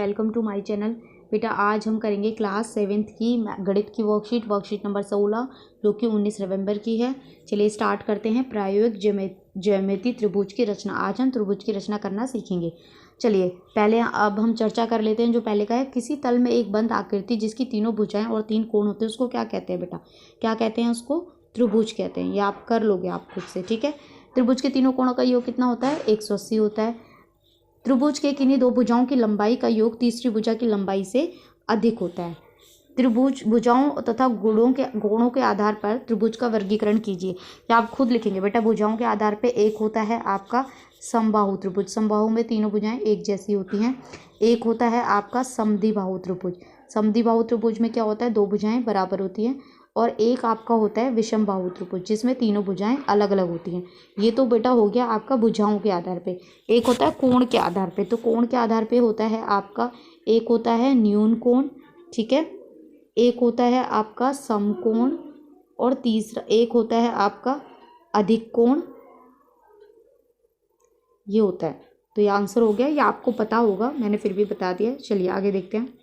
Welcome to my channel. बेटा आज हम करेंगे क्लास 7th की गणित की वर्कशीट नंबर 16 जो कि 19 नवंबर की है। चलिए स्टार्ट करते हैं। प्रायोगिक ज्यामिति त्रिभुज की रचना। आज हम त्रिभुज की रचना करना सीखेंगे। चलिए पहले अब हम चर्चा कर लेते हैं। जो पहले का है, किसी तल में एक बंद आकृति जिसकी तीनों भुजाएं और 3 कोण होते हैं उसको क्या कहते हैं बेटा? क्या कहते हैं? उसको त्रिभुज कहते हैं। ये आप कर लोगे आप खुद से, ठीक है। त्रिभुज के तीनों कोणों का योग कितना होता है? 180 होता है। त्रिभुज के किन्हीं दो भुजाओं की लंबाई का योग तीसरी भुजा की लंबाई से अधिक होता है। त्रिभुज भुजाओं तथा गुणों के आधार पर त्रिभुज का वर्गीकरण कीजिए। या आप खुद लिखेंगे बेटा। भुजाओं के आधार पर एक होता है आपका समबाहु त्रिभुज। समबाहु में तीनों भुजाएं एक जैसी होती हैं। एक होता है आपका समद्विबाहु त्रिभुज। समद्विबाहु त्रिभुज में क्या होता है? दो भुजाएं बराबर होती हैं। और एक आपका होता है विषमबाहु त्रिभुज जिसमें तीनों भुजाएं अलग अलग होती हैं। ये तो बेटा हो गया आपका भुजाओं के आधार पे। एक होता है कोण के आधार पे। तो कोण के आधार पे होता है आपका, एक होता है न्यून कोण, ठीक है, एक होता है आपका समकोण और तीसरा एक होता है आपका अधिक कोण। ये होता है। तो ये आंसर हो गया। ये आपको पता होगा, मैंने फिर भी बता दिया। चलिए आगे देखते हैं।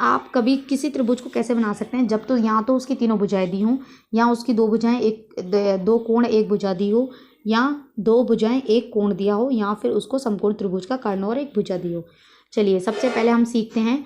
आप कभी किसी त्रिभुज को कैसे बना सकते हैं? जब तो यहाँ तो उसकी तीनों भुजाएं दी हों, या उसकी दो भुजाएं दो कोण एक भुजा दी हो, या दो भुजाएं एक कोण दिया हो, या फिर उसको समकोण त्रिभुज का कर्ण और एक भुजा दी हो। चलिए सबसे पहले हम सीखते हैं।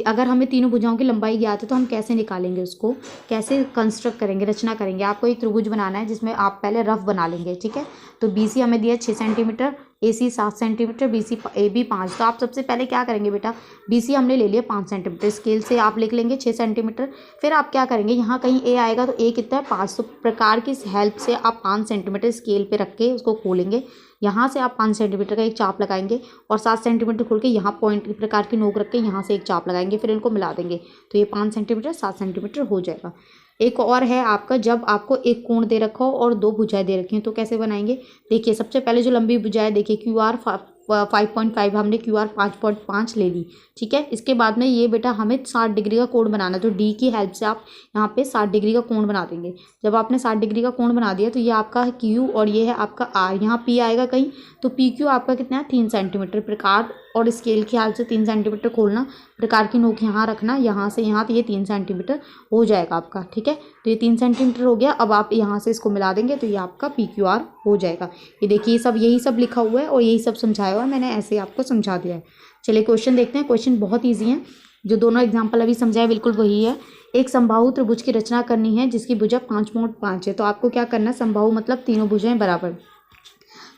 अगर हमें तीनों भुजाओं की लंबाई ज्ञात है तो हम कैसे निकालेंगे, उसको कैसे कंस्ट्रक्ट करेंगे, रचना करेंगे। आपको एक त्रिभुज बनाना है जिसमें आप पहले रफ बना लेंगे, ठीक है। तो BC हमें दिया 6 सेंटीमीटर, AC 7 सेंटीमीटर, AB 5। तो आप सबसे पहले क्या करेंगे बेटा? BC हमने ले लिया 5 सेंटीमीटर, स्केल से आप लिख लेंगे 6 सेंटीमीटर। फिर आप क्या करेंगे, यहाँ कहीं A आएगा तो A कितना है? 5। तो प्रकार की हेल्प से आप 5 सेंटीमीटर स्केल पे रख के उसको खोलेंगे। यहाँ से आप 5 सेंटीमीटर का एक चाप लगाएंगे और 7 सेंटीमीटर खोल के यहाँ पॉइंट प्रकार की नोक रख के यहाँ से एक चाप लगाएंगे। फिर इनको मिला देंगे तो ये 5 सेंटीमीटर 7 सेंटीमीटर हो जाएगा। एक और है आपका, जब आपको एक कोण दे रखा हो और दो भुजाएं दे रखी हैं तो कैसे बनाएंगे? देखिए सबसे पहले जो लंबी भुजाएं, देखिए QR 5.5, हमने QR 5.5 ले ली, ठीक है। इसके बाद में ये बेटा हमें 60 डिग्री का कोण बनाना है। तो D की हेल्प से आप यहाँ पे 60 डिग्री का कोण बना देंगे। जब आपने 60 डिग्री का कोण बना दिया तो ये आपका है Q और ये है आपका R। यहाँ P आएगा कहीं, तो PQ आपका कितना है? 3 सेंटीमीटर। प्रकार और स्केल की हेल्प से 3 सेंटीमीटर खोलना, प्रकार की नोक यहाँ रखना, यहाँ से यहाँ, तो ये 3 सेंटीमीटर हो जाएगा आपका, ठीक है। तो ये 3 सेंटीमीटर हो गया। अब आप यहाँ से इसको मिला देंगे तो ये आपका PQR हो जाएगा। ये देखिए सब यही सब लिखा हुआ है और यही सब समझाया हुआ है, मैंने ऐसे आपको समझा दिया है। चलिए क्वेश्चन देखते हैं। क्वेश्चन बहुत ईजी है। जो दोनों एग्जाम्पल अभी समझाए बिल्कुल वही है। एक समबाहु त्रिभुज की रचना करनी है जिसकी भुजा 5.5 है। तो आपको क्या करना है? समबाहु मतलब तीनों भुजाएं बराबर।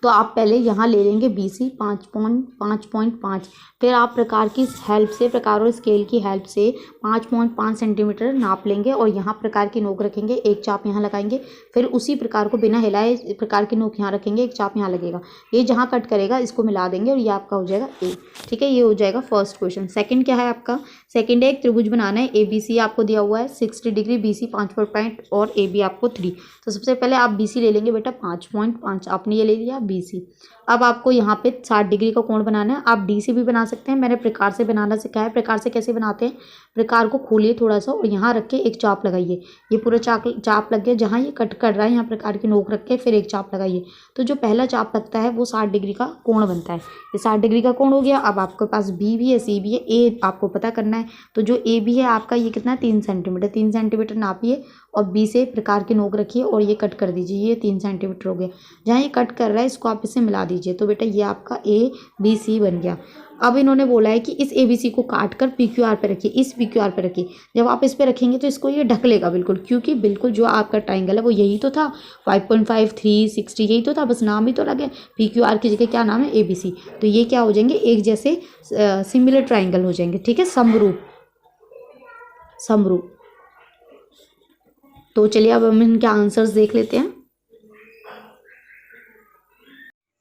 तो आप पहले यहाँ ले लेंगे BC 5.5। फिर आप प्रकार की हेल्प से, प्रकार और स्केल की हेल्प से 5.5 सेंटीमीटर नाप लेंगे और यहाँ प्रकार की नोक रखेंगे, एक चाप यहाँ लगाएंगे। फिर उसी प्रकार को बिना हिलाए प्रकार की नोक यहाँ रखेंगे, एक चाप यहाँ लगेगा। ये जहाँ कट करेगा इसको मिला देंगे और ये आपका हो जाएगा A, ठीक है। ये हो जाएगा फर्स्ट क्वेश्चन। सेकंड क्या है आपका? सेकंड है एक त्रिभुज बनाना है। ABC आपको दिया हुआ है 60 डिग्री, BC 5.5 और AB आपको 3। तो सबसे पहले आप BC ले लेंगे बेटा 5.5। आपने ये ले लिया BC। अब आपको यहाँ पे 60 डिग्री का कोण बनाना है। आप DC भी बना सकते हैं, मैंने प्रकार से बनाना सिखाया है। प्रकार से कैसे बनाते हैं? प्रकार को खोलिए थोड़ा सा और यहाँ रख के एक चाप लगाइए। ये पूरा चाप लग गया। जहाँ ये कट कर रहा है यहाँ प्रकार की नोक रख के फिर एक चाप लगाइए। तो जो पहला चाप लगता है वो 60 डिग्री का कोण बनता है। ये 60 डिग्री का कोण हो गया। अब आपके पास B भी है, C भी है, A आपको पता करना है। तो जो AB है आपका, ये कितना है? 3 सेंटीमीटर। 3 सेंटीमीटर नापिए और B से प्रकार की नोक रखिए और ये कट कर दीजिए। ये 3 सेंटीमीटर हो गया। जहाँ ये कट कर रहा है इसको आप इससे मिला दीजिए। तो बेटा ये आपका ABC बन गया। अब इन्होंने बोला है कि इस ABC को काट कर PQR पे रखिए, इस PQR पे रखिए। जब आप इस पे रखेंगे तो इसको ये ढक लेगा बिल्कुल, क्योंकि बिल्कुल जो आपका ट्राइंगल है वो यही तो था। 5.5 3 60 यही तो था, बस नाम ही तो अलग है। PQR की जगह क्या नाम है? ABC। तो ये क्या हो जाएंगे? एक जैसे सिमिलर ट्राइंगल हो जाएंगे, ठीक है, समरूप। तो चलिए अब हम इनके आंसर्स देख लेते हैं।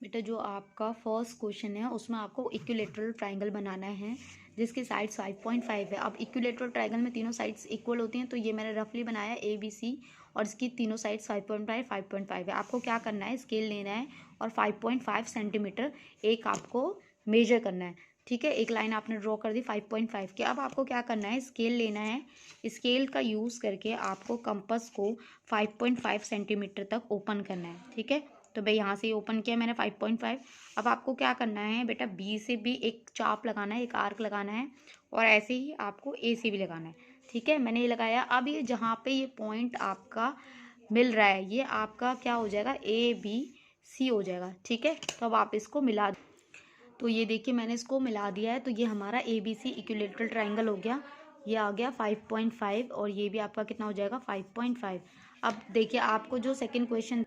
बेटा जो आपका फर्स्ट क्वेश्चन है उसमें आपको इक्विलेटरल ट्राइंगल बनाना है जिसकी साइड्स 5.5 है। अब इक्विलेटरल ट्राइंगल में तीनों साइड्स इक्वल होती हैं। तो ये मैंने रफली बनाया ABC और इसकी तीनों साइड्स 5.5 है। आपको क्या करना है? स्केल लेना है और 5.5 सेंटीमीटर एक आपको मेजर करना है, ठीक है। एक लाइन आपने ड्रॉ कर दी 5.5 की। अब आपको क्या करना है? स्केल लेना है। स्केल का यूज़ करके आपको कंपास को 5.5 सेंटीमीटर तक ओपन करना है, ठीक है। तो भाई यहाँ से ओपन किया मैंने 5.5। अब आपको क्या करना है बेटा, बी से भी एक चाप लगाना है, एक आर्क लगाना है, और ऐसे ही आपको ए से भी लगाना है। ठीक है, मैंने ये लगाया। अब ये जहाँ पे ये पॉइंट आपका मिल रहा है ये आपका क्या हो जाएगा, ए बी सी हो जाएगा। ठीक है, तो अब आप इसको मिला, तो ये देखिए मैंने इसको मिला दिया है। तो ये हमारा A B C equilateral triangle हो गया, ये आ गया 5.5 और ये भी आपका कितना हो जाएगा 5.5। अब देखिए आपको जो सेकंड क्वेश्चन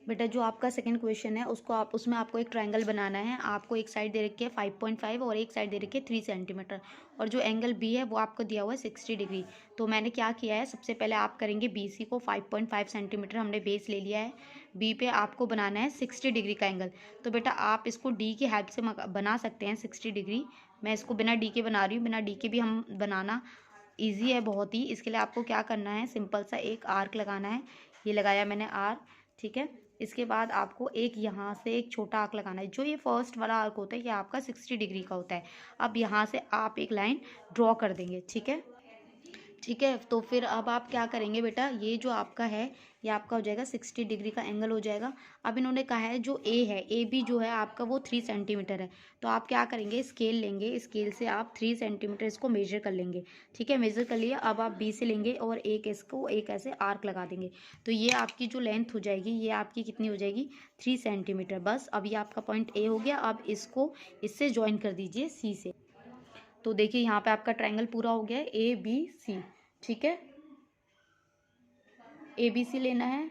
बेटा, जो आपका सेकंड क्वेश्चन है उसको आप उसमें आपको एक ट्रायंगल बनाना है। आपको एक साइड दे रखी है 5.5 और एक साइड दे रखी है 3 सेंटीमीटर, और जो एंगल बी है वो आपको दिया हुआ है 60 डिग्री। तो मैंने क्या किया है, सबसे पहले आप करेंगे बी सी को 5.5 सेंटीमीटर हमने बेस ले लिया है, बी पे आपको बनाना है 60 डिग्री का एंगल। तो बेटा आप इसको डी की हेल्प से बना सकते हैं 60 डिग्री। मैं इसको बिना डी के बना रही हूँ, बिना डी के भी हम बनाना ईजी है बहुत ही। इसके लिए आपको क्या करना है, सिंपल सा एक आर्क लगाना है, ये लगाया मैंने आर्क। ठीक है, इसके बाद आपको एक यहाँ से एक छोटा आर्क लगाना है। जो ये फर्स्ट वाला आर्क होता है ये आपका 60 डिग्री का होता है। अब यहाँ से आप एक लाइन ड्रॉ कर देंगे। ठीक है, ठीक है, तो फिर अब आप क्या करेंगे बेटा, ये जो आपका है ये आपका हो जाएगा 60 डिग्री का एंगल हो जाएगा। अब इन्होंने कहा है जो ए है, ए बी जो है आपका वो 3 सेंटीमीटर है। तो आप क्या करेंगे, स्केल लेंगे, स्केल से आप 3 सेंटीमीटर इसको मेजर कर लेंगे। ठीक है, मेजर कर लिया। अब आप बी से लेंगे और एक इसको एक ऐसे आर्क लगा देंगे। तो ये आपकी जो लेंथ हो जाएगी ये आपकी कितनी हो जाएगी, 3 सेंटीमीटर। बस अब ये आपका पॉइंट ए हो गया। अब इसको इससे ज्वाइन कर दीजिए सी से। तो देखिए यहाँ पे आपका ट्रायंगल पूरा हो गया है ए बी सी। ठीक है, ए बी सी लेना है